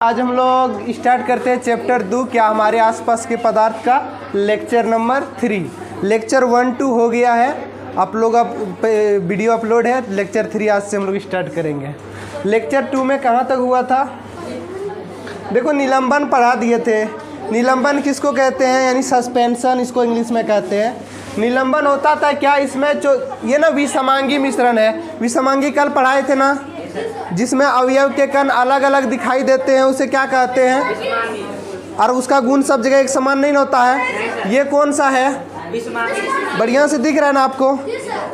आज हम लोग स्टार्ट करते हैं चैप्टर 2 क्या हमारे आसपास के पदार्थ का लेक्चर नंबर 3। लेक्चर 1 2 हो गया है, आप लोग अब वीडियो अपलोड है। लेक्चर 3 आज से हम लोग स्टार्ट करेंगे। लेक्चर 2 में कहाँ तक हुआ था? देखो निलंबन पढ़ा दिए थे। निलंबन किसको कहते हैं, यानी सस्पेंशन इसको इंग्लिश में कहते हैं। निलंबन होता था क्या, इसमें जो ये ना विषमांगी मिश्रण है। विषमांगी कल पढ़ाए थे ना, जिसमें अवयव के कण अलग अलग दिखाई देते हैं, उसे क्या कहते हैं? और उसका गुण सब जगह एक समान नहीं होता है। ये कौन सा है? बढ़िया से दिख रहा है ना आपको?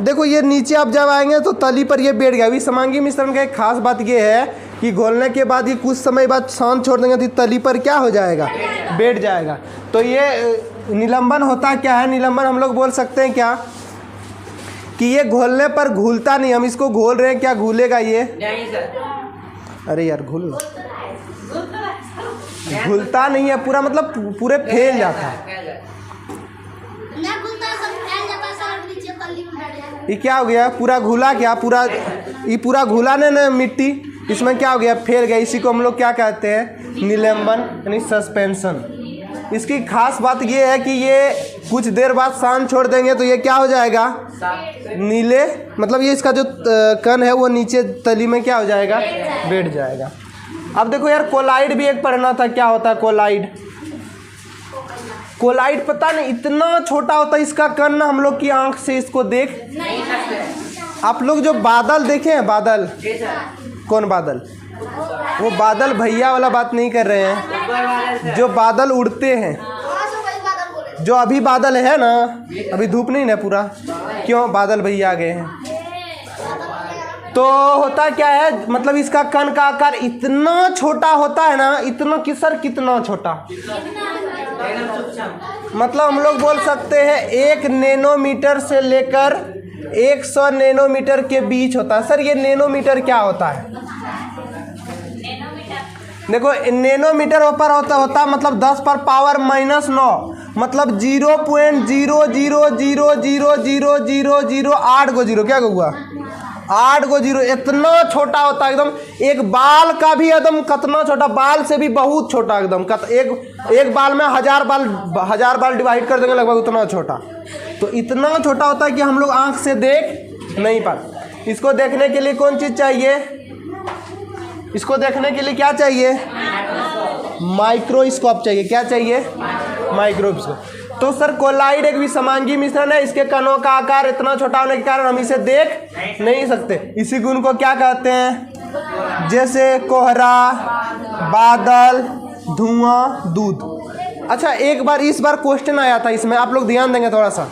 देखो ये नीचे आप जब आएंगे तो तली पर ये बैठ गया। विषमांगी मिश्रण का एक खास बात ये है कि घोलने के बाद ये कुछ समय बाद शांत छोड़ देंगे तो तली पर क्या हो जाएगा? बैठ जाएगा। तो ये निलंबन होता क्या है? निलंबन हम लोग बोल सकते हैं क्या कि ये घोलने पर घुलता नहीं। हम इसको घोल रहे हैं, क्या घुलेगा ये? नहीं सर। अरे यार घुलता नहीं है पूरा, मतलब पूरे फैल जाता है। ये क्या हो गया? पूरा घुला क्या? ये पूरा घुला ने मिट्टी, इसमें क्या हो गया? फैल गया। इसी को हम लोग क्या कहते हैं? निलंबन यानी सस्पेंशन। इसकी खास बात ये है कि ये कुछ देर बाद शांत छोड़ देंगे तो ये क्या हो जाएगा? नीले, मतलब ये इसका जो कण है वो नीचे तली में क्या हो जाएगा? बैठ जाएगा। अब देखो यार, कोलाइड भी एक पढ़ना था। क्या होता है कोलाइड? कोलाइड पता नहीं इतना छोटा होता है इसका कण ना, हम लोग की आंख से इसको देख नहीं सकते। आप लोग जो बादल देखे हैं, बादल, कौन बादल? वो बादल भैया वाला बात नहीं कर रहे हैं, जो बादल उड़ते हैं। जो अभी बादल है ना, अभी धूप नहीं ना पूरा, क्यों? बादल भैया आ गए हैं। तो होता क्या है, मतलब इसका कण का आकार इतना छोटा होता है ना, इतना कि सर कितना छोटा, मतलब हम लोग बोल सकते हैं 1 नैनोमीटर से लेकर 100 नैनोमीटर के बीच होता है। सर ये नैनोमीटर क्या होता है? देखो नैनोमीटर ऊपर होता मतलब 10 पर पावर -9, मतलब 0.0000008 गो जीरो। क्या हुआ? 8 गो जीरो। इतना छोटा होता है एकदम। एक बाल का भी एकदम कितना छोटा, बाल से भी बहुत छोटा एकदम। एक बाल में 1000 बाल डिवाइड कर देंगे लगभग, उतना छोटा। तो इतना छोटा होता है कि हम लोग आँख से देख नहीं पाते। इसको देखने के लिए कौन चीज़ चाहिए? इसको देखने के लिए क्या चाहिए? माइक्रोस्कोप चाहिए। क्या चाहिए? माइक्रोस्कोप। तो सर कोलाइड एक विषमांगी मिश्रण है। इसके कणों का आकार इतना छोटा होने के कारण हम इसे देख नहीं सकते। इसी गुण को क्या कहते हैं? जैसे कोहरा, बादल, धुआं, दूध। अच्छा एक बार इस बार क्वेश्चन आया था इसमें, आप लोग ध्यान देंगे थोड़ा सा।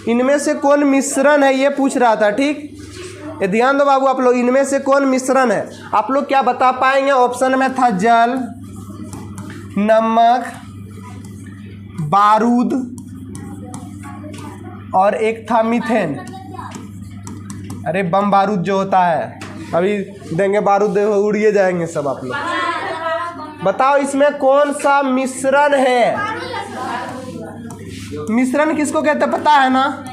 इनमें से कौन मिश्रण है ये पूछ रहा था, ठीक? ये ध्यान दो बाबू आप लोग, इनमें से कौन मिश्रण है? आप लोग क्या बता पाएंगे? ऑप्शन में था जल, नमक, बारूद और एक था मीथेन। अरे बम बारूद जो होता है, अभी देंगे बारूद, उड़िए जाएंगे सब। आप लोग बताओ इसमें कौन सा मिश्रण है? मिश्रण किसको कहते हैं पता है ना?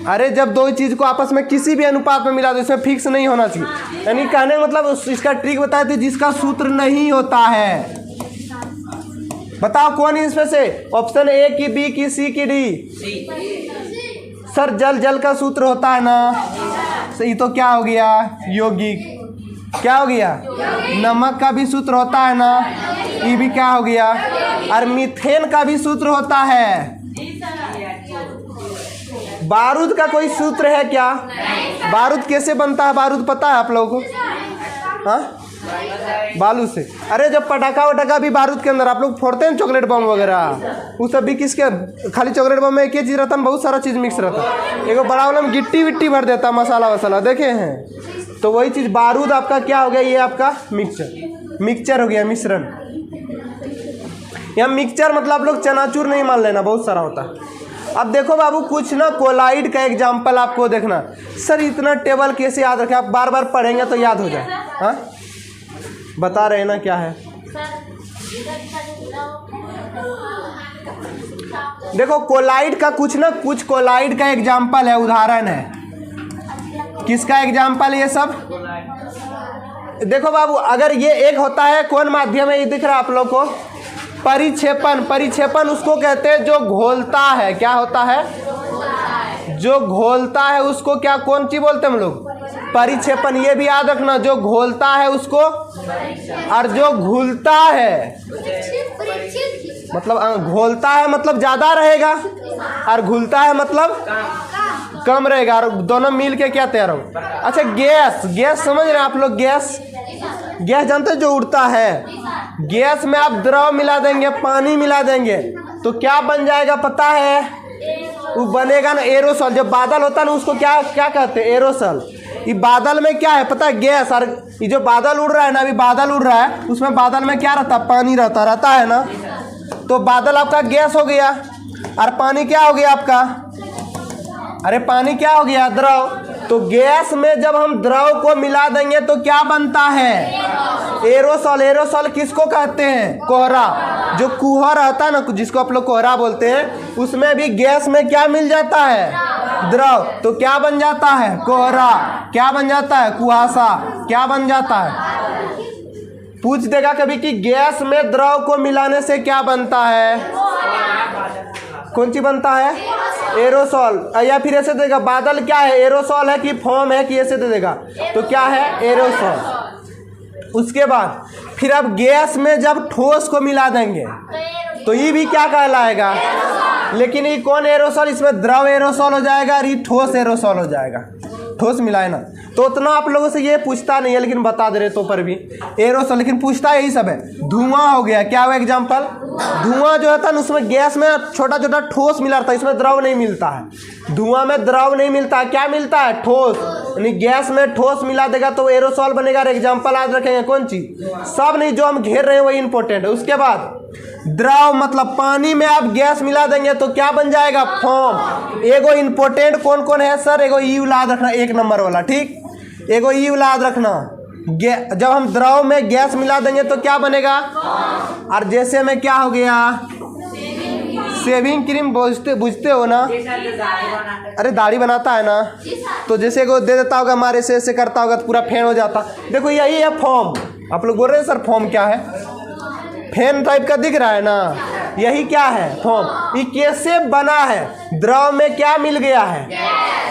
अरे जब दो चीज़ को आपस में किसी भी अनुपात में मिला दो, इसमें फिक्स नहीं होना चाहिए। यानी कहने का मतलब इसका ट्रिक बताए थे, जिसका सूत्र नहीं होता है। बताओ कौन इसमें से? ऑप्शन ए की, बी की, सी की, डी? सर जल का सूत्र होता है ना। सही। तो क्या हो गया? यौगिक। क्या हो गया? नमक का भी सूत्र होता है ना, ये भी क्या हो गया? और मीथेन का भी सूत्र होता है। बारूद का कोई सूत्र है क्या? बारूद कैसे बनता है? बारूद पता है आप लोगों को? हाँ, बालू से। अरे जब पटाखा वटाखा भी बारूद के अंदर आप लोग फोड़ते हैं, चॉकलेट बम वगैरह, वो सब भी किसके? खाली चॉकलेट बम में एक ही चीज़ रहता है, बहुत सारा चीज़ मिक्स रहता है। एक बड़ा वाला में गिट्टी विट्टी भर देता है, मसाला वसाला, देखे हैं? तो वही चीज़ बारूद आपका क्या हो गया? ये आपका मिक्सचर हो गया, मिश्रण। यहाँ मिक्सचर मतलब आप लोग चनाचूर नहीं मान लेना, बहुत सारा होता है। अब देखो बाबू कुछ ना कोलाइड का एग्जाम्पल आपको देखना। सर इतना टेबल कैसे याद रखें? आप बार बार पढ़ेंगे तो याद हो जाए। हाँ बता रहे हैं ना क्या है? देखो कोलाइड का कुछ कोलाइड का एग्जाम्पल है, उदाहरण है। किसका एग्जाम्पल ये सब? देखो बाबू, अगर ये एक होता है, कौन माध्यम है, ये दिख रहा है आप लोग को, परिक्षेपण। परिक्षेपण उसको कहते हैं जो घोलता है। क्या होता है? जो घोलता है उसको क्या, कौन चीज बोलते हैं हम लोग? परिक्षेपण। ये भी याद रखना, जो घोलता है उसको, और जो घुलता है मतलब घोलता है मतलब ज्यादा रहेगा, और घुलता है मतलब कम रहेगा, और दोनों मिल के क्या तैयार हो। अच्छा, गैस। गैस समझ रहे हैं आप लोग? गैस, गैस जानते हैं, जो उड़ता है। गैस में आप द्रव मिला देंगे, पानी मिला देंगे, तो क्या बन जाएगा पता है? वो बनेगा ना एरोसॉल। जब बादल होता है ना, उसको क्या क्या कहते हैं? एरोसॉल। ये बादल में क्या है पता है? गैस। और ये जो बादल उड़ रहा है ना, अभी बादल उड़ रहा है, उसमें बादल में क्या रहता है? पानी रहता है ना। तो बादल आपका गैस हो गया, और पानी क्या हो गया आपका? अरे पानी क्या हो गया? द्रव। तो गैस में जब हम द्रव को मिला देंगे तो क्या बनता है? एरोसॉल। एरोसॉल किसको कहते हैं? कोहरा। जो कुहर रहता है ना, जिसको आप लोग कोहरा बोलते हैं, उसमें भी गैस में क्या मिल जाता है? द्रव। तो क्या बन जाता है? कोहरा। क्या बन जाता है? कुहासा। क्या बन जाता है? पूछ देगा कभी कि गैस में द्रव को मिलाने से क्या बनता है? कौन सी बनता है? एरोसॉल। या फिर ऐसे देगा, बादल क्या है? एरोसॉल है कि फॉर्म है कि ऐसे दे देगा, तो क्या है? एरोसॉल। उसके बाद फिर अब गैस में जब ठोस को मिला देंगे तो ये भी क्या कहलाएगा? लेकिन ये कौन एरोसॉल? इसमें द्रव एरोसॉल हो जाएगा, और ये ठोस एरोसॉल हो जाएगा। ठोस मिलाए ना, तो उतना आप लोगों से ये पूछता नहीं है, लेकिन बता दे रहे तो पर भी एरोसॉल, लेकिन पूछता यही सब है। धुआं हो गया, क्या हुआ एग्जाम्पल? धुआं जो होता है ना, उसमें गैस में छोटा छोटा ठोस मिला रहता है, इसमें द्रव नहीं मिलता है। धुआं में द्रव नहीं मिलता है, क्या मिलता है? ठोस। यानी गैस में ठोस मिला देगा तो एरोसॉल बनेगा। एग्जाम्पल याद रखेंगे, कौन चीज? सब नहीं, जो हम घेर रहे हैं वही इंपॉर्टेंट है। उसके बाद द्रव मतलब पानी में आप गैस मिला देंगे तो क्या बन जाएगा? फॉर्म। एगो इंपॉर्टेंट कौन कौन है सर? एगो ई याद रखना, 1 नंबर वाला, ठीक। एगो ई याद रखना, जब हम द्रव में गैस मिला देंगे तो क्या बनेगा? और जैसे में क्या हो गया? शेविंग क्रीम बुझते हो ना? अरे दाढ़ी बनाता है ना, तो जैसे को दे देता होगा, हमारे से करता होगा तो पूरा फैन हो जाता। देखो यही है फॉर्म। आप लोग बोल रहे हैं सर फॉर्म क्या है? फैन टाइप का दिख रहा है ना, यही क्या है? फॉर्म। ये कैसे बना है? द्रव में क्या मिल गया है?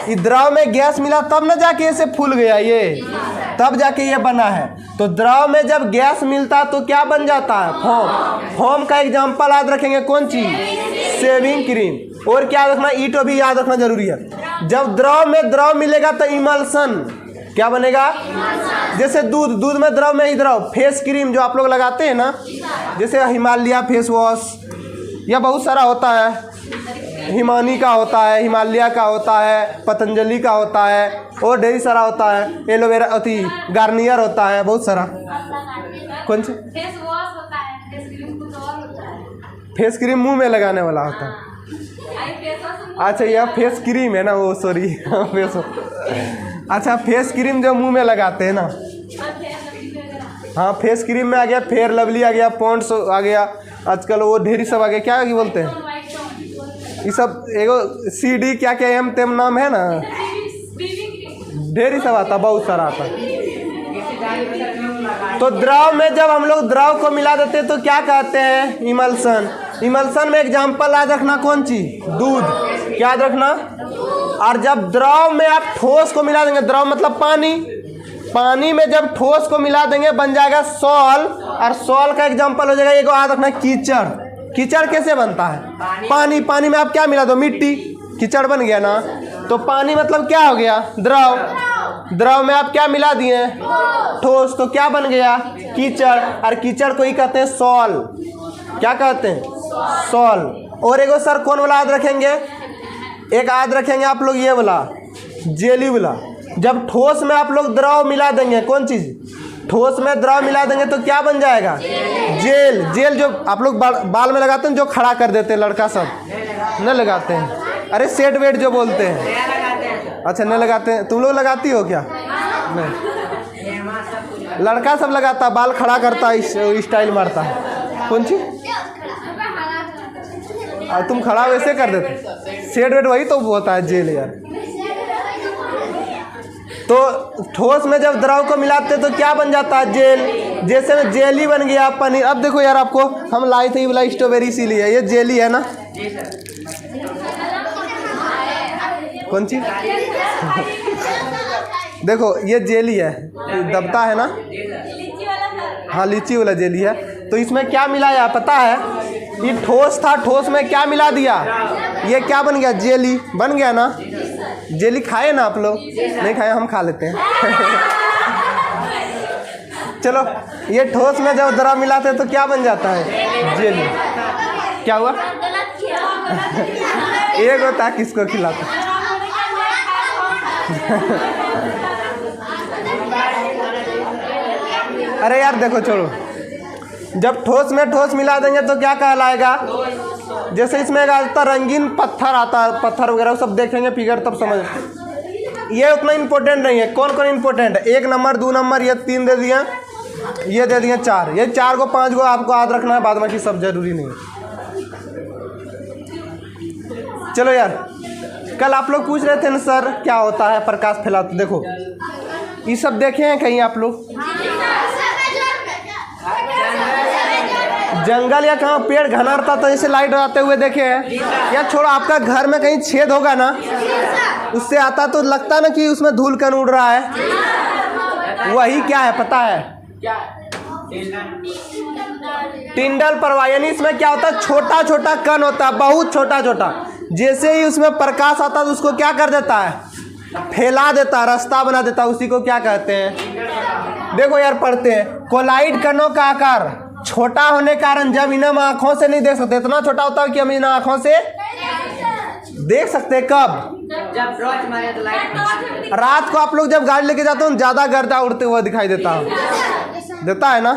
ये द्रव में गैस मिला तब ना जाके ऐसे फूल गया ये, तब जाके ये बना है। तो द्रव में जब गैस मिलता तो क्या बन जाता है? फॉर्म। फॉर्म का एग्जांपल याद रखेंगे, कौन चीज? Shaving cream. और क्या रखना? ईटो भी याद रखना जरूरी है। जब द्रव में द्रव मिलेगा तो इमल्सन। क्या बनेगा? जैसे दूध में द्रव में ही द्रव। फेस क्रीम जो आप लोग लगाते हैं ना, जैसे हिमालय फेस वॉश, यह बहुत सारा होता है। हिमानी का होता है, हिमालय का होता है, पतंजलि का होता है, और ढेर सारा होता है। एलोवेरा अति गार्नियर होता है, बहुत सारा। कौन सी? फेस वॉश होता है, फेस क्रीम कुछ और होता है। फेस क्रीम मुंह में लगाने वाला होता है। अच्छा, यह फेस क्रीम है ना, वो सॉरी फेस। अच्छा, फेस क्रीम जो मुंह में लगाते हैं ना, हाँ फेस क्रीम में आ गया, फेयर लवली आ गया, पॉन्ड्स आ गया, आजकल वो ढेरी सब आ गया। क्या बोलते हैं ये सब? एगो CD क्या क्या एम तेम नाम है ना, ढेरी सब आता, बहुत सारा आता। तो द्रव में जब हम लोग द्रव को मिला देते हैं तो क्या कहते हैं? इमल्सन। इमल्सन में एग्जाम्पल याद रखना, कौन चीज? दूध। क्या याद रखना? और जब द्रव में आप ठोस को मिला देंगे, द्रव मतलब पानी, पानी में जब ठोस को मिला देंगे बन जाएगा सॉल। और सॉल का एग्जाम्पल हो जाएगा, एगो याद रखना, कीचड़। कीचड़ कैसे बनता है? पानी। पानी में आप क्या मिला दो? मिट्टी। कीचड़ बन गया ना। तो पानी मतलब क्या हो गया? द्रव। द्रव में आप क्या मिला दिए? ठोस। तो क्या बन गया? कीचड़। और कीचड़ को ही कहते हैं सॉल। क्या कहते हैं? सॉल। और एगो सर कौन वाला याद रखेंगे? एक याद रखेंगे आप लोग, ये वाला जेली वाला। जब ठोस में आप लोग द्रव मिला देंगे, कौन चीज? ठोस में द्रव मिला देंगे तो क्या बन जाएगा? जेल। जेल जो आप लोग बाल में लगाते हैं, जो खड़ा कर देते हैं लड़का सब, न लगाते हैं। अरे सेट वेट जो बोलते हैं। अच्छा, न लगाते हैं? तुम लोग लगाती हो क्या? नहीं, लड़का सब लगाता है, बाल खड़ा करता है, स्टाइल मारता है। कौन सी? तुम खड़ा वैसे कर देते। सेट वेट वही तो होता है जेल यार। तो ठोस में जब द्रव को मिलाते तो क्या बन जाता है? जेल। जैसे में जेली बन गया पनीर। अब देखो यार, आपको हम लाए थे ये वाला स्ट्रॉबेरी इसीलिए, ये जेली है ना। कौन सी? देखो ये जेली है, दबता है ना। हाँ, लीची वाला जेली है। तो इसमें क्या मिलाया पता है? ये ठोस था, ठोस में क्या मिला दिया? ये क्या बन गया? जेली बन गया ना। जेली खाए ना आप लोग? नहीं खाए, हम खा लेते हैं। चलो, ये ठोस में जब द्रव मिलाते हैं तो क्या बन जाता है? जेली। क्या हुआ? एक होता है किसको खिलाता? अरे यार देखो, छोड़ो। जब ठोस में ठोस मिला देंगे तो क्या कहलाएगा? जैसे इसमें आता रंगीन पत्थर आता है, पत्थर वगैरह सब देखेंगे फिगर तब समझ। ये उतना इम्पोर्टेंट नहीं है। कौन कौन इम्पोर्टेंट है? 1 नंबर 2 नंबर, ये 3 दे दिए, ये दे दिए 4। ये 4 को 5 को आपको याद रखना है, बाद बाकी सब जरूरी नहीं है। चलो यार, कल आप लोग पूछ रहे थे ना सर क्या होता है प्रकाश फैलाते? देखो ये सब देखे हैं कहीं आप लोग? जंगल या कहाँ पेड़ घना रहता तो ऐसे लाइट आते हुए देखे हैं? या छोड़ो, आपका घर में कहीं छेद होगा ना, उससे आता तो लगता ना कि उसमें धूल कण उड़ रहा है। वही क्या है पता है? टिंडल प्रवाह। यानी इसमें क्या होता है? छोटा छोटा कण होता है, बहुत छोटा छोटा। जैसे ही उसमें प्रकाश आता तो उसको क्या कर देता है? फैला देता, रास्ता बना देता। उसी को क्या कहते हैं? देखो यार, पढ़ते हैं। कोलाइड कणों का आकार छोटा होने के कारण जब इन्हें हम आंखों से नहीं देख सकते, इतना छोटा होता है कि हम इन्हें आंखों से देख सकते। कब? जब टॉर्च मारे तो लाइट। रात को आप लोग जब गाड़ी लेके जाते हो ज्यादा गर्दा उड़ते हुए दिखाई देता है ना।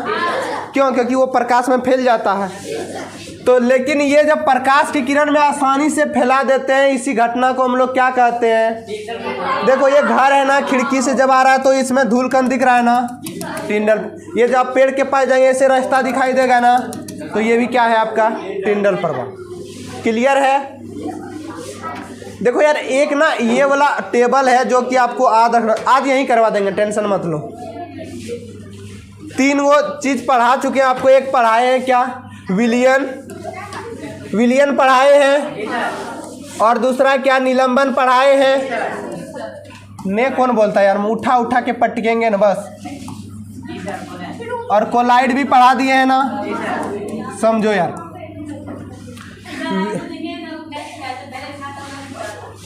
क्यों? क्योंकि वो प्रकाश में फैल जाता है। तो लेकिन ये जब प्रकाश की किरण में आसानी से फैला देते हैं, इसी घटना को हम लोग क्या कहते हैं? देखो ये घर है ना, खिड़की से जब आ रहा है तो इसमें धूल कण दिख रहा है ना, टिंडल। ये जब पेड़ के पास जाएंगे ऐसे रास्ता दिखाई देगा ना, तो ये भी क्या है आपका? टिंडल प्रवाह। क्लियर है? देखो यार, एक ना ये वाला टेबल है जो कि आपको आज यहीं करवा देंगे, टेंशन मत लो। 3 वो चीज़ पढ़ा चुके हैं आपको। एक पढ़ाए हैं क्या? विलियन पढ़ाए हैं, और दूसरा क्या? निलंबन पढ़ाए हैं। ने कौन बोलता है यार? उठा उठा के पटकेंगे ना बस। और कोलाइड भी पढ़ा दिए हैं ना, समझो यार।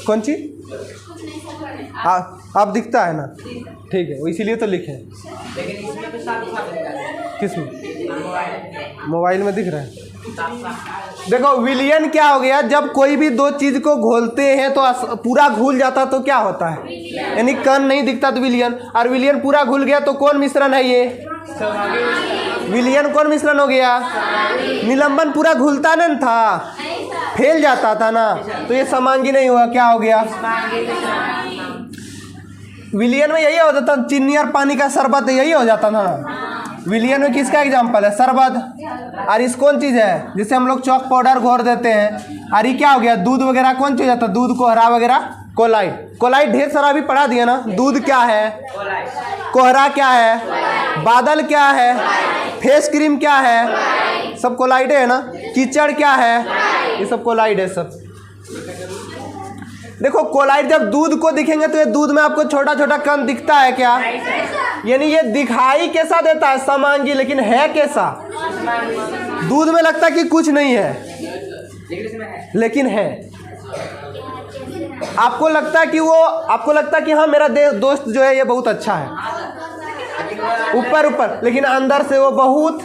कौन सी? आप दिखता है ना, ठीक है, इसीलिए तो लिखे। किसमें? मोबाइल में दिख रहा है। देखो विलियन क्या हो गया? जब कोई भी 2 चीज को घोलते हैं तो पूरा घुल जाता तो क्या होता है? यानी कण नहीं दिखता तो विलियन। और विलियन पूरा घुल गया तो कौन मिश्रण है ये? विलियन कौन मिश्रण हो गया? निलंबन पूरा घुलता नहीं था, फैल जाता था ना, तो ये समांगी नहीं हुआ, क्या हो गया? विलियन में यही होता था, चीनी और पानी का शरबत यही हो जाता था ना। विलियन में किसका एग्जाम्पल है? शरबत। और इस कौन चीज़ है जिसे हम लोग चॉक पाउडर घोर देते हैं? और ये क्या हो गया? दूध वगैरह कौन चीज़ आता है? दूध, कोहरा वगैरह, कोलाइड। कोलाइड ढेर सारा भी पढ़ा दिया ना। दूध क्या है? कोहरा क्या है? बादल क्या है? फेस क्रीम क्या है? सब कोलाइड है ना। कीचड़ क्या है? ये सब कोलाइड है सब। देखो कोलाइड जब दूध को दिखेंगे तो ये दूध में आपको छोटा छोटा कण दिखता है क्या? यानी ये दिखाई कैसा देता है? समांगी, लेकिन है कैसा? दूध में लगता है कि कुछ नहीं है, लेकिन है। आपको लगता है कि हाँ मेरा दोस्त जो है ये बहुत अच्छा है, ऊपर, लेकिन अंदर से वो बहुत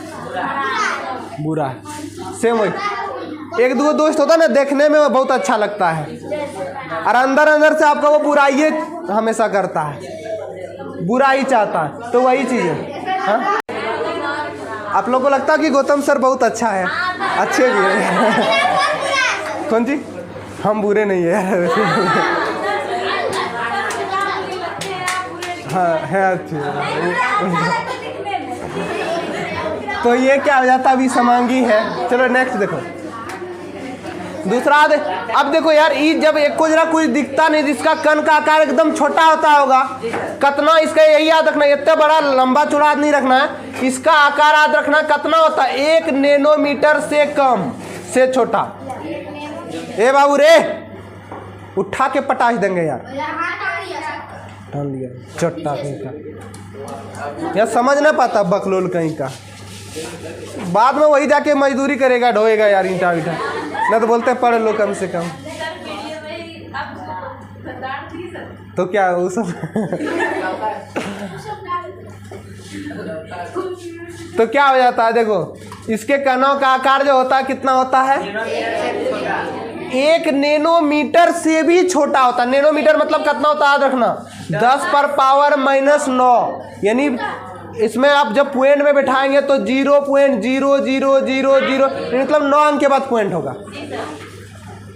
बुरा है। सेम वही 1-2 दोस्त होता है ना, देखने में वो बहुत अच्छा लगता है और अंदर से आपका वो बुराई हमेशा करता है, बुरा ही चाहता है। तो वही चीज़ है। हाँ? आप लोग को लगता है कि गौतम सर बहुत अच्छा है, अच्छे भी है। कौन जी? हम बुरे नहीं है। हाँ है अच्छे। तो ये क्या हो जाता है? अभी समांगी है। चलो नेक्स्ट देखो। दूसरा अब देखो यार, ई जब एक को जरा कुछ दिखता नहीं, इसका कण का आकार एकदम छोटा होता होगा, कितना इसका यही याद रखना, इतना बड़ा लंबा चौड़ा नहीं रखना है, इसका आकार याद रखना कितना होता है, 1 नैनोमीटर से कम से छोटा। ए बाबू रे, उठा के पटाश देंगे यार, टान लिया चट्टा कहीं का, यार समझ नहीं पाता बकलोल कहीं का, बाद में वही जाके मजदूरी करेगा, ढोएगा यार ईंटा वीटा, ना तो बोलते पढ़ लो कम से कम। तो क्या वो सब तो क्या हो जाता है, देखो इसके कणों का आकार जो होता है कितना होता है, 1 नैनोमीटर से भी छोटा होता है। नैनोमीटर मतलब कितना होता है याद रखना, 10⁻⁹ यानी इसमें आप जब पॉइंट में बैठाएंगे तो 0.0000 मतलब 9 अंक के बाद पॉइंट होगा,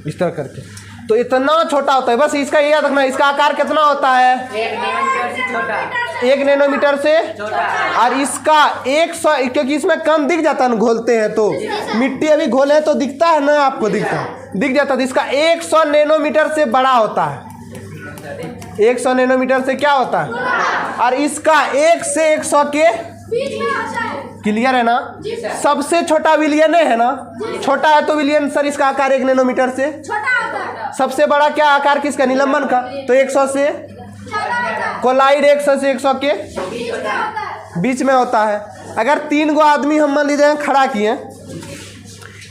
इस तरह करके, तो इतना छोटा होता है। बस इसका ये याद रखना, इसका आकार कितना होता है, 1 नैनोमीटर से, और इसका 100, क्योंकि इसमें कण दिख जाता है ना, घोलते हैं तो मिट्टी अभी घोले हैं तो दिखता है ना, आपको दिख जाता है, इसका 100 नैनोमीटर से बड़ा होता है, 100 नैनोमीटर से क्या होता है, और इसका 1 से 100 के क्लियर है ना, सबसे छोटा विलियन है ना, छोटा है तो विलियन सर इसका आकार 1 नैनोमीटर से छोटा होता है। सबसे बड़ा क्या आकार किसका, निलंबन का, तो 100 से, कोलाइड 100 से 100 के बीच में होता है। अगर 3 गो आदमी हम मान लीजिए खड़ा किए,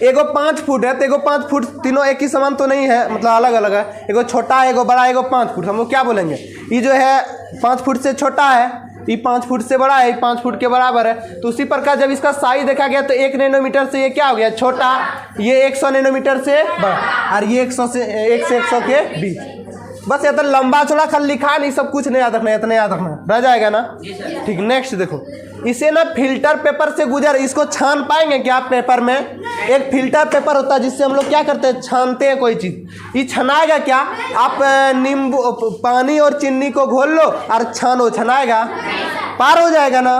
एगो 5 फुट है तो एगो 5 फुट, तीनों एक ही समान तो नहीं है, मतलब अलग अलग है, एगो छोटा एगो बड़ा एगो 5 फुट, हम लोग क्या बोलेंगे, ये जो है 5 फुट से छोटा है, ये 5 फुट से बड़ा है, 5 फुट के बराबर है। तो उसी प्रकार जब इसका साइज देखा गया तो 1 नैनोमीटर से ये क्या हो गया, छोटा, ये 100 नैनोमीटर से बड़ा, और ये 1 से 100 के बीच। बस ये तो लंबा चौड़ा खाली लिखा नहीं, सब कुछ नहीं याद रखना, इतना याद रखना, रह जाएगा ना, ठीक। नेक्स्ट देखो, इसे ना फिल्टर पेपर से गुजर, इसको छान पाएंगे क्या पेपर में, एक फिल्टर पेपर होता है जिससे हम लोग क्या करते हैं, छानते हैं कोई चीज़, ये छनाएगा क्या, आप नींबू पानी और चीनी को घोल लो और छानो, छनाएगा, पार हो जाएगा ना,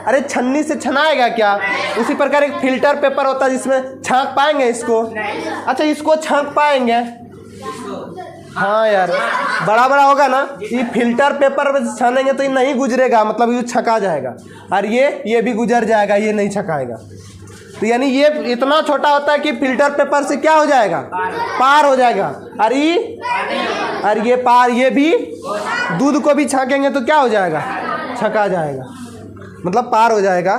अरे छन्नी से छनाएगा क्या। उसी प्रकार एक फिल्टर पेपर होता है जिसमें छांक पाएंगे इसको, अच्छा इसको छांक पाएंगे, हाँ यार बड़ा बड़ा होगा ना, ये फिल्टर पेपर में छानेंगे तो ये नहीं गुजरेगा, मतलब ये छका जाएगा, और ये भी गुजर जाएगा, ये नहीं छकाएगा। तो यानी ये इतना छोटा होता है कि फिल्टर पेपर से क्या हो जाएगा, पार हो जाएगा, और ये पार, ये भी दूध को भी छाकेंगे तो क्या हो जाएगा, छका जाएगा, मतलब पार हो जाएगा।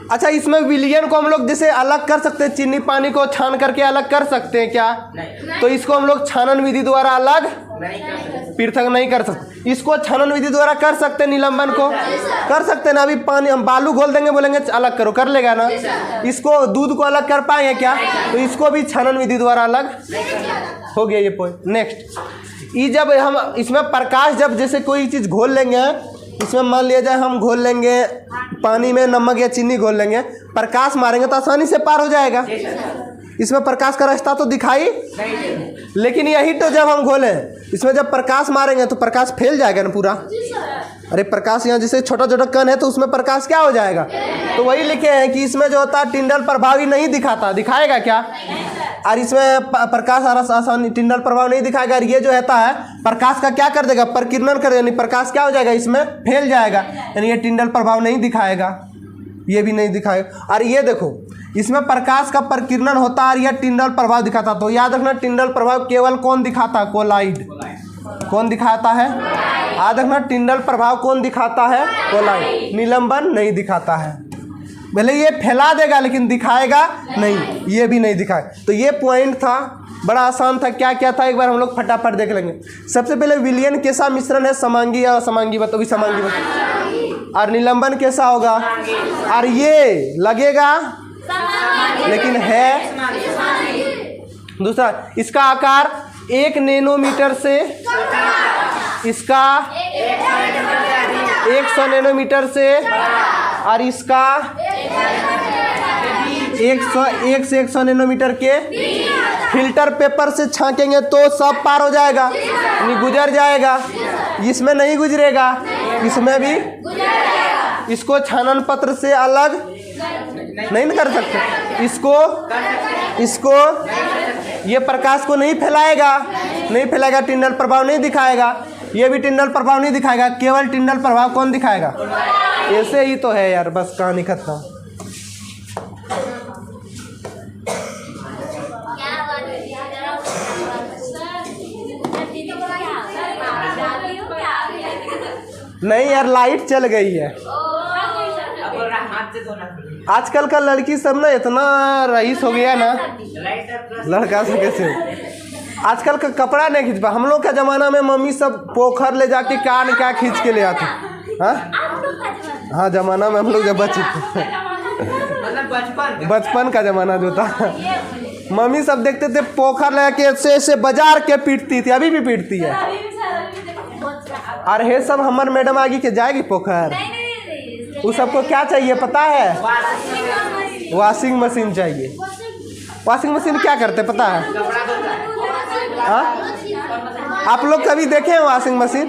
अच्छा, इसमें विलियन को हम लोग जैसे अलग कर सकते हैं, चीनी पानी को छान करके अलग कर सकते हैं क्या, तो इसको हम लोग छानन विधि द्वारा अलग पृथक नहीं कर सकते, इसको छानन विधि द्वारा कर सकते हैं, निलंबन को कर सकते हैं ना। अभी पानी हम बालू घोल देंगे, बोलेंगे अलग करो, कर लेगा ना। इसको दूध को अलग कर पाएंगे क्या, तो इसको भी छानन विधि द्वारा अलग हो गया ये पॉइंट। नेक्स्ट, ये जब हम इसमें प्रकाश, जब जैसे कोई चीज़ घोल लेंगे, इसमें मान लिया जाए हम घोल लेंगे पानी में नमक या चीनी घोल लेंगे, प्रकाश मारेंगे तो आसानी से पार हो जाएगा, इसमें प्रकाश का रास्ता तो दिखाई, लेकिन यही तो जब हम घोले इसमें जब प्रकाश मारेंगे तो प्रकाश फैल जाएगा ना पूरा। अरे प्रकाश यहाँ जैसे छोटा छोटा कण है तो उसमें प्रकाश क्या हो जाएगा, तो वही लिखे हैं कि इसमें जो होता है टिंडल प्रभाव ही नहीं दिखाता, दिखाएगा क्या, और इसमें प्रकाश आसानी टिंडल प्रभाव नहीं दिखाएगा, और ये जो होता है प्रकाश का क्या कर देगा, प्रकीर्णन कर देगा, यानी प्रकाश क्या हो जाएगा, इसमें फैल जाएगा, यानी ये टिंडल प्रभाव नहीं दिखाएगा, ये भी नहीं दिखाएगा। और ये देखो, इसमें प्रकाश का प्रकीर्णन होता है और यह टिंडल प्रभाव दिखाता, तो याद रखना टिंडल प्रभाव केवल कौन दिखाता है, कोलाइड, कौन दिखाता है, याद रखना टिंडल प्रभाव कौन दिखाता है, कोलाइड, निलंबन नहीं दिखाता है। भले ये फैला देगा लेकिन दिखाएगा नहीं, ये भी नहीं दिखाएगा। तो ये पॉइंट था, बड़ा आसान था। क्या क्या था एक बार हम लोग फटाफट देख लेंगे। सबसे पहले विलियन कैसा मिश्रण है, समांगी या असमांगी, बताओ भी समांगी बताओ, और निलंबन कैसा होगा, और ये लगेगा लेकिन है। दूसरा, इसका आकार 1 नैनोमीटर से, इसका 100 नैनोमीटर से, और इसका 1 से 100 नैनोमीटर के। फिल्टर पेपर से छांकेंगे तो सब पार हो जाएगा, यानी गुजर जाएगा, इसमें नहीं गुजरेगा, इसमें भी इसको छानन पत्र से अलग नहीं कर सकते। इसको ये प्रकाश को नहीं फैलाएगा, टिंडल प्रभाव नहीं दिखाएगा। ये भी टिंडल प्रभाव नहीं दिखाएगा, केवल टिंडल प्रभाव कौन दिखाएगा? ऐसे ही तो है यार, बस कहानी खत्म। नहीं यार, लाइट चल गई है। आजकल का लड़की सब ना इतना रईस हो गया ना, लड़का से कैसे आजकल का कपड़ा नहीं खींच पा। हम लोग का जमाना में मम्मी सब पोखर ले जाके क्या खींच के ले आते। हाँ जमाना में हम लोग जब बचपन का जमाना जो था, मम्मी सब देखते थे पोखर ले के ऐसे बाजार के पीटती थी, अभी भी पीटती है। और ये सब हमार मैडम आगे के जाएगी पोखर, वो सबको क्या चाहिए पता है? वॉशिंग मशीन चाहिए। वॉशिंग मशीन क्या करते पता है? हाँ, आप लोग कभी देखे हैं वॉशिंग मशीन?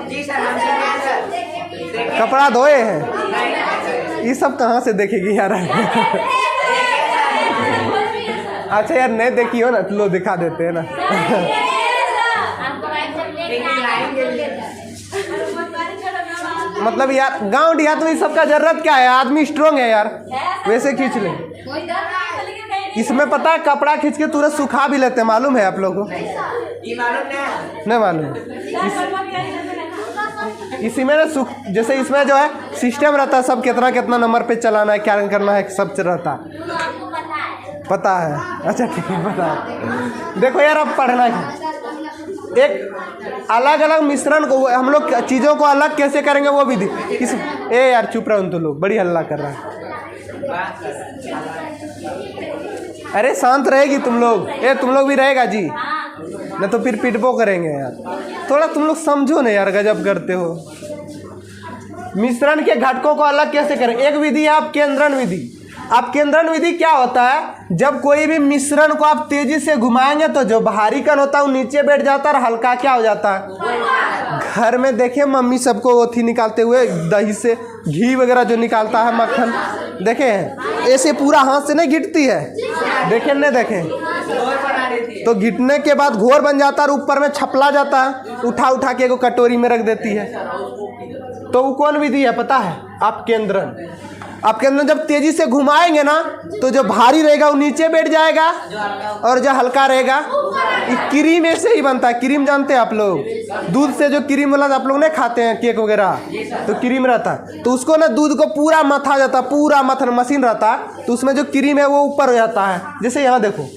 कपड़ा धोए हैं? ये सब कहाँ से देखेगी यार? अच्छा यार, नहीं देखी हो ना तो लो दिखा देते हैं ना। मतलब यार गांव देहात में सबका जरूरत क्या है? आदमी स्ट्रोंग है यार, वैसे खींच ले। इसमें पता है कपड़ा खींच के तुरंत सुखा भी लेते हैं, मालूम है आप लोगों को? नहीं मालूम। इसी में ना जैसे इसमें जो है सिस्टम रहता है, सब कितना नंबर पे चलाना है, क्या करना है, सब रहता है। पता है? अच्छा ठीक है, पता है। देखो यार, अब पढ़ना है एक अलग अलग मिश्रण को, हम लोग चीज़ों को अलग कैसे करेंगे वो भी इस यार चुप रहो तो लोग बड़ी हल्ला कर रहा है। अरे शांत रहेगी तुम लोग, तुम लोग भी रहेगा जी, नहीं तो फिर पिटबो करेंगे यार। थोड़ा तुम लोग समझो ना यार, गजब करते हो। मिश्रण के घटकों को अलग कैसे करें? एक विधि है आप केंद्रण विधि। अब केंद्रण विधि क्या होता है? जब कोई भी मिश्रण को आप तेजी से घुमाएंगे तो जो भारी कण होता है वो नीचे बैठ जाता है और हल्का क्या हो जाता है? घर में देखे मम्मी सबको ओथी निकालते हुए, दही से घी वगैरह जो निकालता है, मक्खन देखे हैं? ऐसे पूरा हाथ से नहीं घिटती है, देखे नहीं देखे? तो घिटने के बाद घोर बन जाता है और ऊपर में छपला जाता है, उठा के एगो कटोरी में रख देती है। तो वो कौन विधि है पता है? आप केंद्रण। आपके अंदर जब तेजी से घुमाएंगे ना तो जो भारी रहेगा वो नीचे बैठ जाएगा और जो हल्का रहेगा, ये क्रीम ऐसे ही बनता है। क्रीम जानते हैं आप लोग? दूध से जो क्रीम वाला आप लोग नहीं खाते हैं केक वगैरह, तो क्रीम रहता है, तो उसको ना दूध को पूरा मथा जाता है, पूरा मथन मशीन रहता है, तो उसमें जो क्रीम है वो ऊपर हो जाता है। जैसे यहाँ देखो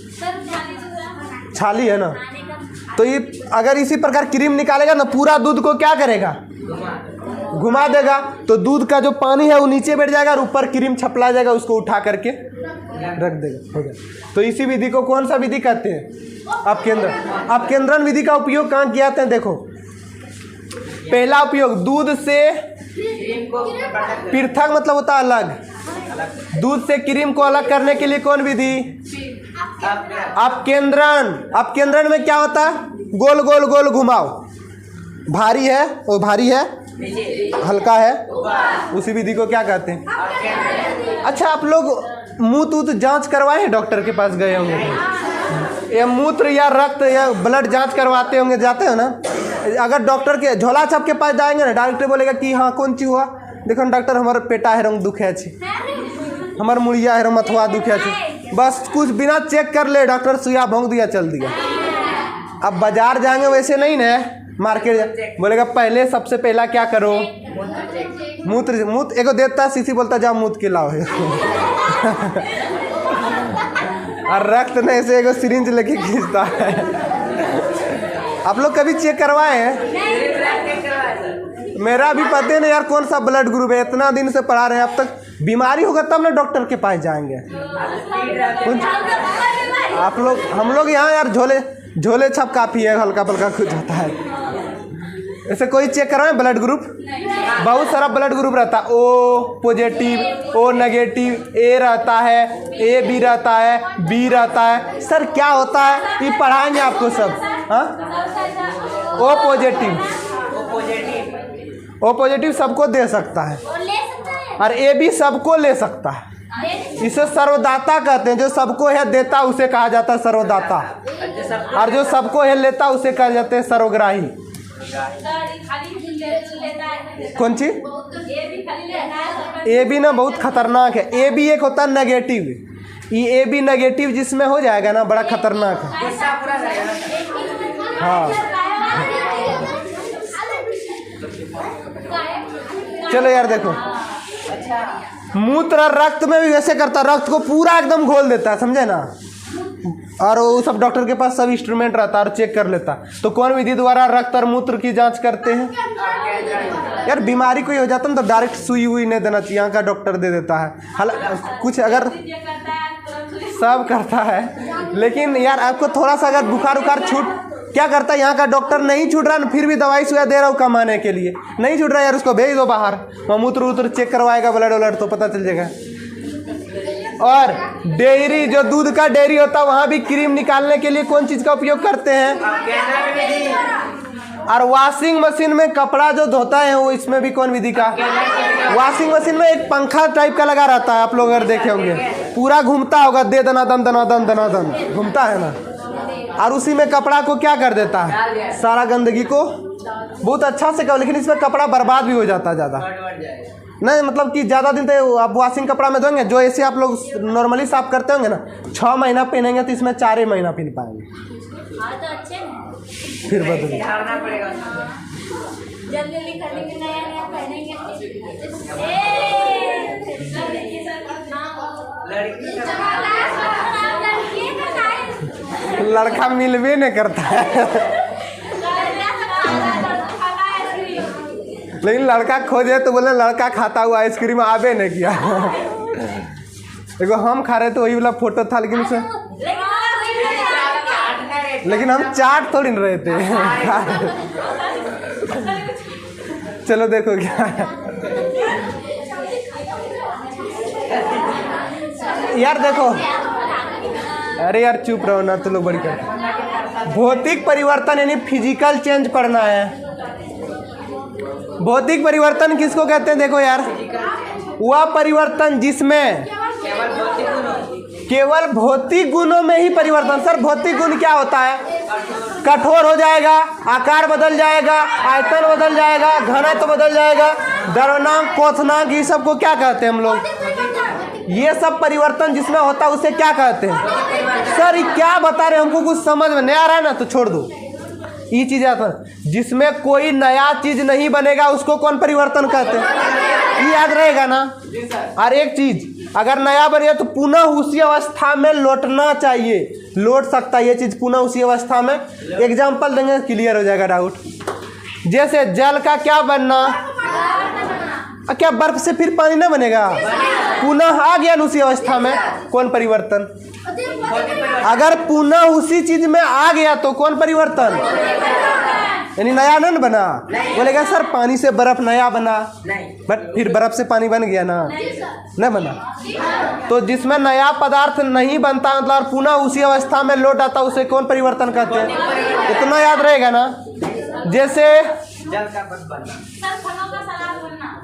छाली है ना, तो ये अगर इसी प्रकार क्रीम निकालेगा ना, पूरा दूध को क्या करेगा? घुमा देगा, तो दूध का जो पानी है वो नीचे बैठ जाएगा और ऊपर क्रीम छपला जाएगा, उसको उठा करके रख देगा, हो गया। तो इसी विधि को कौन सा विधि कहते हैं? आप केंद्रण विधि का उपयोग कहाँ किया जाता है? देखो, पहला उपयोग दूध से पृथक मतलब होता है अलग। दूध से क्रीम को अलग करने के लिए कौन विधि? आप केंद्रण में क्या होता है? गोल गोल गोल घुमाओ, भारी है वो भारी है, हल्का है, उसी विधि को क्या कहते हैं? अच्छा, आप लोग मूत्र जांच करवाए हैं? डॉक्टर के पास गए होंगे, या मूत्र या रक्त या ब्लड जांच करवाते होंगे, जाते हो ना? अगर डॉक्टर के झोला छाप के पास जाएंगे ना, डॉक्टर बोलेगा कि हाँ कौन चीज हुआ? देखो डॉक्टर, हमारे पेटा है रंग दुखे अच्छी, हमारे मुड़िया है मथुआ दुखे अच्छी, बस कुछ बिना चेक कर ले डॉक्टर सुइया भोंक दिया, चल दिया। अब बाजार जाएंगे वैसे नहीं ना, मार्केट बोलेगा पहले सबसे पहला क्या करो? मूत्र एगो देता है, सीसी बोलता जाओ मूत्र के लाओ है। और रक्त नहीं से एगो सिरिंज लेके खींचता है। आप लोग कभी चेक करवाए हैं? मेरा भी पता नहीं यार कौन सा ब्लड ग्रुप है, इतना दिन से पढ़ा रहे हैं, अब तक बीमारी होगा तब ना डॉक्टर के पास जाएंगे। आप लोग हम लोग यहाँ यार झोले छाप काफ़ी है, हल्का फल्का कुछ होता है। ऐसे कोई चेक करवाएं ब्लड ग्रुप? बहुत सारा ब्लड ग्रुप रहता है, ओ पॉजिटिव, ओ नेगेटिव, ए रहता है, ए बी रहता है, बी रहता है। सर क्या होता है ये पढ़ाएंगे आपको सब। हाँ, ओ पॉजिटिव ओ पॉजिटिव सबको दे सकता है और ए बी सबको ले सकता है। इसे सर्वदाता कहते हैं। जो सबको है देता उसे कहा जाता है सर्वदाता, और जो सबको है लेता उसे कहा जाते हैं सर्वग्राही। कौन चीज? ए बी ना बहुत खतरनाक है। ए बी एक होता है नेगेटिव, ये ए बी नेगेटिव जिसमें हो जाएगा ना बड़ा खतरनाक है। हाँ चलो यार देखो, मूत्र रक्त में भी वैसे करता, रक्त को पूरा एकदम घोल देता है, समझे ना। और वो सब डॉक्टर के पास सब इंस्ट्रूमेंट रहता है और चेक कर लेता। तो कौन विधि द्वारा रक्त और मूत्र की जांच करते हैं? यार बीमारी कोई हो जाता है तो डायरेक्ट सुई हुई नहीं देना चाहिए, यहाँ का डॉक्टर दे देता है। कुछ अगर सब करता है, लेकिन यार आपको थोड़ा सा अगर बुखार उखार छूट, क्या करता है यहाँ का डॉक्टर, नहीं छूट रहा फिर भी दवाई सुइया दे रहा हूँ कमाने के लिए, नहीं छूट रहा यार उसको भेज दो बाहर, वहाँ मूत्र उत्र चेक करवाएगा, ब्लड व्लड तो पता चल जाएगा। और डेयरी, जो दूध का डेयरी होता है वहाँ भी क्रीम निकालने के लिए कौन चीज़ का उपयोग करते हैं? और वॉशिंग मशीन में कपड़ा जो धोता है वो इसमें भी कौन विधि का? वॉशिंग मशीन में एक पंखा टाइप का लगा रहता है, आप लोग अगर देखे होंगे, पूरा घूमता होगा, दे दनादन दनादन दनादन घूमता है ना, और उसी में कपड़ा को क्या कर देता है? सारा गंदगी को बहुत अच्छा से कर, लेकिन इसमें कपड़ा बर्बाद भी हो जाता है ज़्यादा नहीं, मतलब कि ज़्यादा दिन तो आप वॉशिंग कपड़ा में धोएंगे, जो ऐसे आप लोग नॉर्मली साफ करते होंगे ना, 6 महीना पहनेंगे तो इसमें 4 महीना पहन पाएंगे, फिर बदल लड़का मिलवे नहीं करता है। लेकिन लड़का खोजे तो बोले लड़का खाता हुआ आइसक्रीम आबे नहीं किया। देखो हम खा रहे तो वही वाला फोटो था, लेकिन हम चाट थोड़ी रहे थे। चलो देखो क्या यार, देखो अरे यार चुप रहो ना, तो लोग बड़ी कर। भौतिक परिवर्तन यानी फिजिकल चेंज पढ़ना है। भौतिक परिवर्तन किसको कहते हैं? देखो यार, वह परिवर्तन जिसमें केवल भौतिक गुणों में ही परिवर्तन। सर भौतिक गुण क्या होता है? कठोर हो जाएगा, आकार बदल जाएगा, आयतन बदल जाएगा, घनत्व बदल जाएगा, द्रव्यनांक, क्वथनांक, ये सब को क्या कहते हैं हम लोग? ये सब परिवर्तन जिसमें होता है उसे क्या कहते हैं? सर ये क्या बता रहे हैं, हमको कुछ समझ में नहीं आ रहा है ना, तो छोड़ दो। ये चीज आता है जिसमें कोई नया चीज नहीं बनेगा उसको कौन परिवर्तन कहते हैं? ये याद रहेगा ना। और एक चीज अगर नया बनेगा तो पुनः उसी अवस्था में लौटना चाहिए, लौट सकता है ये चीज पुनः उसी अवस्था में। एग्जाम्पल देंगे क्लियर हो जाएगा डाउट। जैसे जल का क्या बनना, क्या बर्फ से फिर पानी ना बनेगा? पुनः आ गया उसी अवस्था में, कौन परिवर्तन? अगर पुनः उसी चीज में आ गया तो कौन परिवर्तन? यानी नया न बना। बोलेगा सर पानी से बर्फ नया बना, बट फिर बर्फ से पानी बन गया ना, नहीं बना। तो जिसमें नया पदार्थ नहीं बनता मतलब पुनः उसी अवस्था में लौट आता उसे कौन परिवर्तन कहते हैं? इतना याद रहेगा ना। जैसे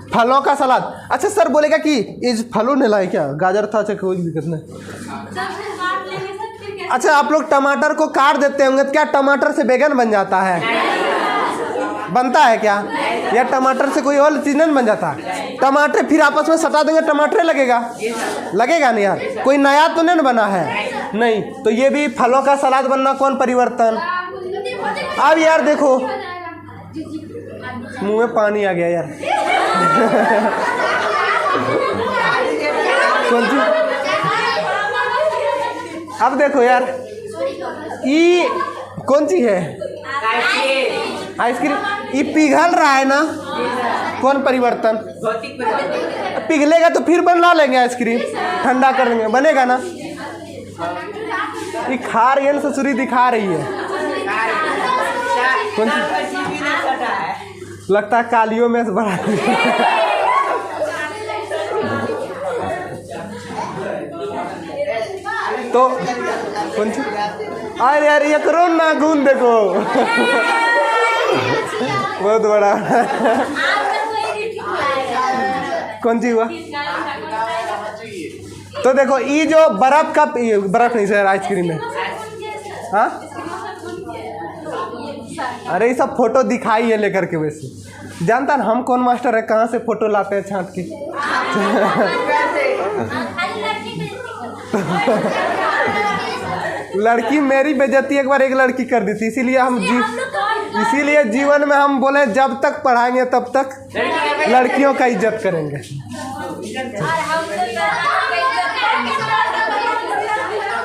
फलों का सलाद। अच्छा सर बोलेगा कि इस फलों ने लाए क्या, गाजर था, अच्छा कोई दिक्कत नहीं। अच्छा आप लोग टमाटर को काट देते होंगे तो क्या टमाटर से बैगन बन जाता है? बनता है क्या? या टमाटर से कोई और चीज नहीं बन जाता? टमाटर फिर आपस में सटा देंगे टमाटर लगेगा, लगेगा नहीं यार। कोई नया तो नहीं बना है, नहीं। तो ये भी फलों का सलाद बनना कौन परिवर्तन? अब यार देखो मुंह में पानी आ गया यार। कौन सी? अब देखो यार ये कौन सी है? आइसक्रीम। ये पिघल रहा है ना, कौन परिवर्तन? पिघलेगा तो फिर बना लेंगे आइसक्रीम, ठंडा कर देंगे, बनेगा ना। ये खा रही है, ससुरी दिखा रही है। कौन सी? लगता है कालियों में बड़ा। तो कौन सी? अरे यार ये करो ना, गुण देखो बहुत बड़ा। कौन सी हुआ? तो देखो ये जो बर्फ नहीं सर, आइसक्रीम है। हाँ अरे ये सब फोटो दिखाई है लेकर के, वैसे जानता ना हम कौन मास्टर है, कहाँ से फोटो लाते हैं छांट के। लड़की मेरी बेइज्जती एक बार एक लड़की कर दी थी, इसीलिए जीवन में हम बोले जब तक पढ़ाएंगे तब तक लड़कियों का इज्जत करेंगे।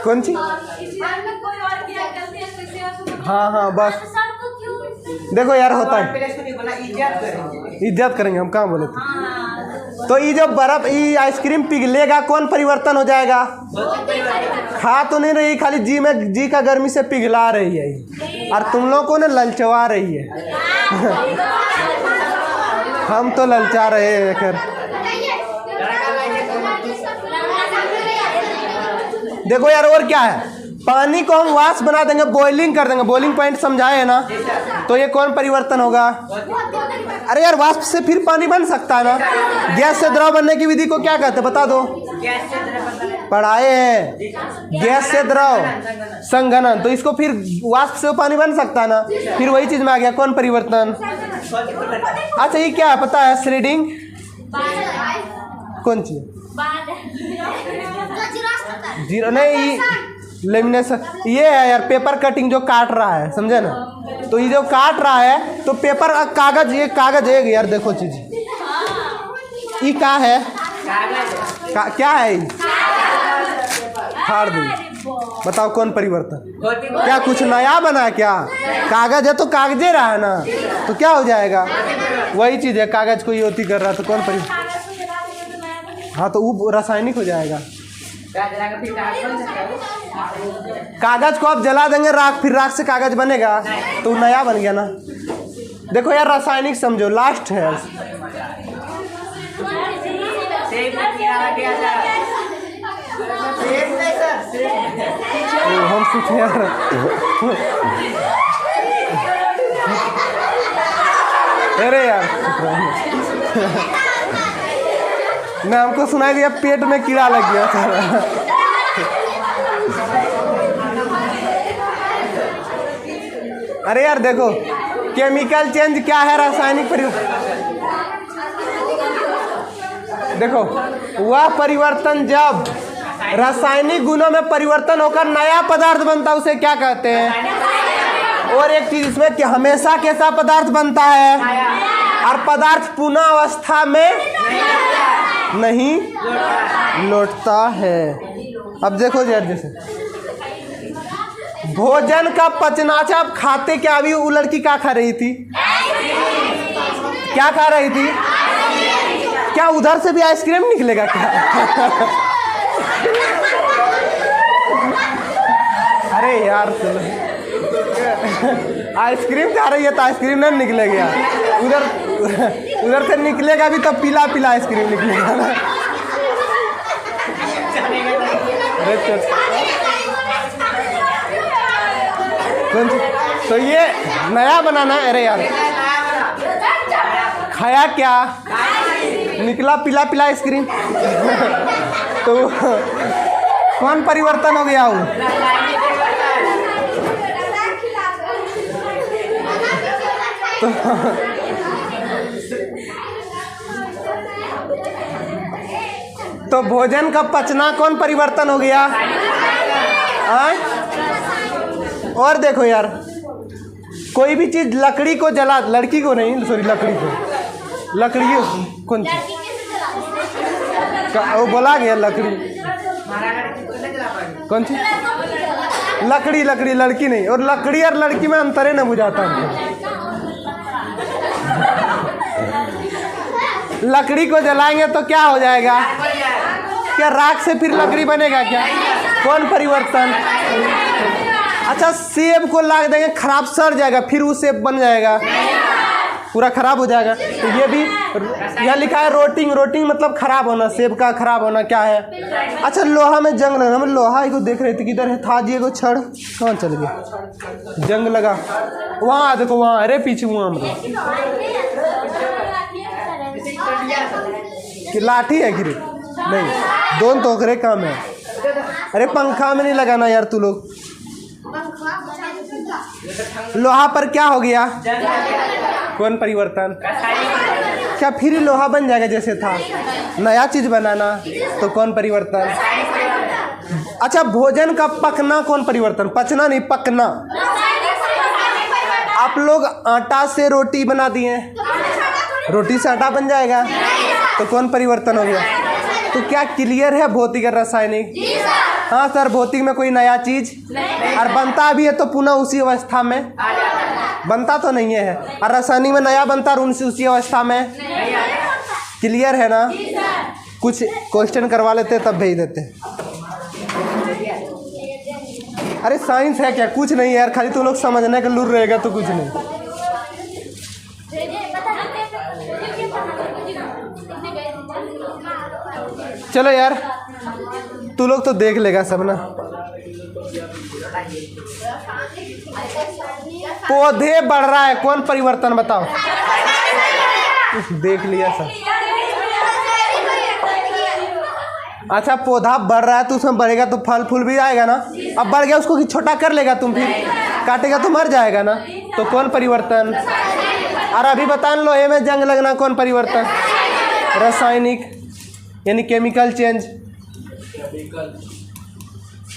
कौन सी? हाँ बस देखो यार, होता है इज्जत करेंगे, हम कहाँ बोले थे। तो ये जो बर्फ ये आइसक्रीम पिघलेगा, कौन परिवर्तन हो जाएगा? खा तो नहीं रही, खाली जी का गर्मी से पिघला रही है, और तुम लोगों को ना ललचवा रही है। हम तो ललचा रहे हैं खैर। देखो यार, और क्या है, पानी को हम वाष्प बना देंगे, बॉइलिंग कर देंगे, बॉइलिंग पॉइंट समझाए है ना, तो ये कौन परिवर्तन होगा? अरे यार, वाष्प से फिर पानी बन सकता है ना। गैस से द्रव बनने की विधि को क्या कहते हैं बता दो? पढ़ाए हैं, गैस से द्रव संघनन। तो इसको फिर वाष्प से पानी बन सकता है ना, फिर वही चीज में आ गया, कौन परिवर्तन? अच्छा ये क्या है पता है? श्रेडिंग। कौन सी? जीरो नहीं, लेमिनेशन ये है यार, पेपर कटिंग जो काट रहा है, समझे ना। तो ये जो काट रहा है तो पेपर कागज, ये कागज है यार, देखो चीज ये क्या है? क्या है ये? फाड़ दूँ, बताओ कौन परिवर्तन? क्या कुछ नया बना क्या? कागज है तो कागजे रहा है ना, तो क्या हो जाएगा? वही चीज है, कागज को योती कर रहा, तो कौन परिवर्तन? हाँ तो वो रासायनिक हो जाएगा। कागज को आप जला देंगे राख, फिर राख से कागज बनेगा, तो नया बन गया ना। देखो यार, रासायनिक समझो, लास्ट है। हम सोचे यार अरे यार मैं हमको सुनाई दिया पेट में कीड़ा लग गया था। अरे यार देखो, केमिकल चेंज क्या है? रासायनिक परिवर्तन। देखो वह परिवर्तन जब रासायनिक गुणों में परिवर्तन होकर नया पदार्थ बनता है, उसे क्या कहते हैं? और एक चीज इसमें कि हमेशा कैसा पदार्थ बनता है, और पदार्थ पुनः अवस्था में नहीं लौटता है। अब देखो यार, जैसे भोजन का पचना, अच्छा आप खाते क्या? अभी वो लड़की क्या खा रही थी? क्या खा रही थी? क्या उधर से भी आइसक्रीम निकलेगा क्या? अरे यार आइसक्रीम खा रही है तो आइसक्रीम नहीं निकलेगा, उधर से निकलेगा भी तो पीला पीला आइसक्रीम निकलेगा ना। तो ये नया बनाना है। अरे यार खाया क्या? निकला पीला पीला आइसक्रीम। तो कौन परिवर्तन हो गया वो? तो भोजन का पचना कौन परिवर्तन हो गया? और देखो यार, कोई भी चीज लकड़ी को जला, लड़की को नहीं सॉरी लकड़ी को, लकड़ी कौन सी वो बोला गया? लकड़ी कौन सी? लकड़ी लकड़ी, लड़की नहीं। और लकड़ी और लड़की में अंतर न बुझाता है। लकड़ी को जलाएंगे तो क्या हो जाएगा? क्या राख से फिर लकड़ी बनेगा क्या? कौन परिवर्तन? अच्छा सेब को लाग देंगे, खराब सड़ जाएगा, फिर वो सेब बन जाएगा, पूरा खराब हो जाएगा। तो ये भी यहाँ लिखा है रोटिंग। रोटिंग मतलब खराब होना, सेब का खराब होना क्या है? अच्छा लोहा में जंग लगा, हम लोहा को देख रहे थे, किधर है था जी? को छड़ कहाँ चल गया? जंग लगा वहाँ, देखो वहाँ, अरे पीछे वहाँ कि लाठी है गिरे? नहीं, दोनों टोकरे काम है। अरे पंखा में नहीं लगाना यार तू लोग। लोहा पर क्या हो गया? कौन परिवर्तन? क्या फिर लोहा बन जाएगा जैसे था? नया चीज बनाना तो कौन परिवर्तन? अच्छा, भोजन का पकना कौन परिवर्तन? पचना नहीं, पकना। आप लोग आटा से रोटी बना दिए, रोटी से आटा बन जाएगा तो कौन परिवर्तन हो गया? तो क्या क्लियर है भौतिक और रासायनिक? हाँ सर, भौतिक में कोई नया चीज और बनता भी है तो पुनः उसी अवस्था में बनता तो नहीं है, और रासायनिक में नया बनता और उसी अवस्था में। क्लियर है ना? कुछ क्वेश्चन करवा लेते तब भेज देते। अरे साइंस है क्या? कुछ नहीं यार, खाली तुम लोग समझने का लूर रहेगा तो कुछ नहीं। चलो यार, तू लोग तो देख लेगा सब ना। पौधे बढ़ रहा है, कौन परिवर्तन बताओ? देख लिया सब। अच्छा, पौधा बढ़ रहा है तो उसमें बढ़ेगा तो फल फूल भी आएगा ना। अब बढ़ गया उसको कि छोटा कर लेगा तुम, फिर काटेगा तो मर जाएगा ना। तो कौन परिवर्तन? और अभी बता, लोहे में जंग लगना कौन परिवर्तन? रासायनिक यानी केमिकल चेंज।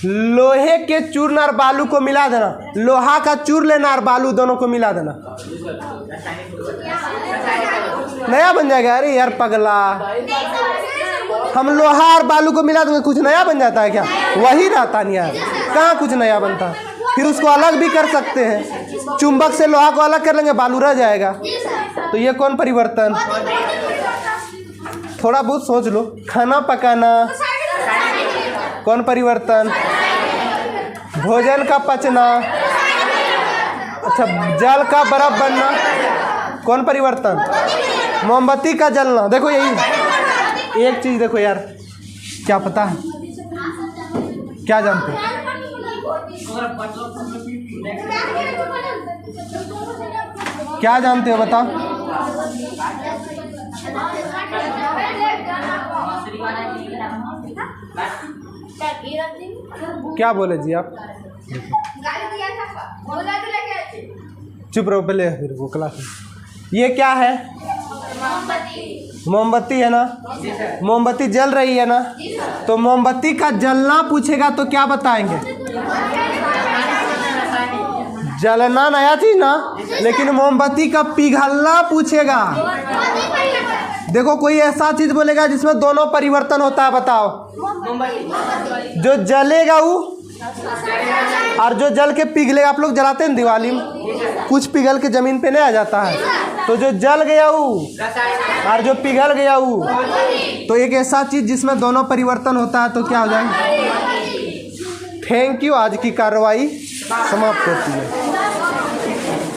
लोहे के चूर्ण और बालू को मिला देना, लोहा का चूर्ण लेना और बालू दोनों को मिला देना, नया बन जाएगा। अरे यार पगला, हम लोहा और बालू को मिला देंगे कुछ नया बन जाता है क्या? वही रहता नहीं यार, कहाँ कुछ नया बनता। फिर उसको अलग भी कर सकते हैं, चुंबक से लोहा को अलग कर लेंगे, बालू रह जाएगा। तो ये कौन परिवर्तन? थोड़ा बहुत सोच लो। खाना पकाना कौन परिवर्तन? भोजन का पचना। अच्छा, जल का बर्फ बनना कौन परिवर्तन? मोमबत्ती का जलना। देखो यही एक चीज देखो यार, क्या पता है? क्या जानते हो? क्या जानते हो बताओ? क्या बोले जी आप? चुप रहो पहले, फिर वो क्लास। ये क्या है? मोमबत्ती है ना। मोमबत्ती जल रही है ना, तो मोमबत्ती का जलना पूछेगा तो क्या बताएंगे? जलना नया चीज ना, लेकिन मोमबत्ती का पिघलना पूछेगा। देखो कोई ऐसा चीज बोलेगा जिसमें दोनों परिवर्तन होता है, बताओ। जो जलेगा वो और जो जल के पिघलेगा। आप लोग जलाते हैं दिवाली में, कुछ पिघल के जमीन पे नहीं आ जाता है, तो जो जल गया वो और जो पिघल गया वो, तो एक ऐसा चीज जिसमें दोनों परिवर्तन होता है, तो क्या हो जाएगा? Thank you. आज की कार्रवाई समाप्त होती है।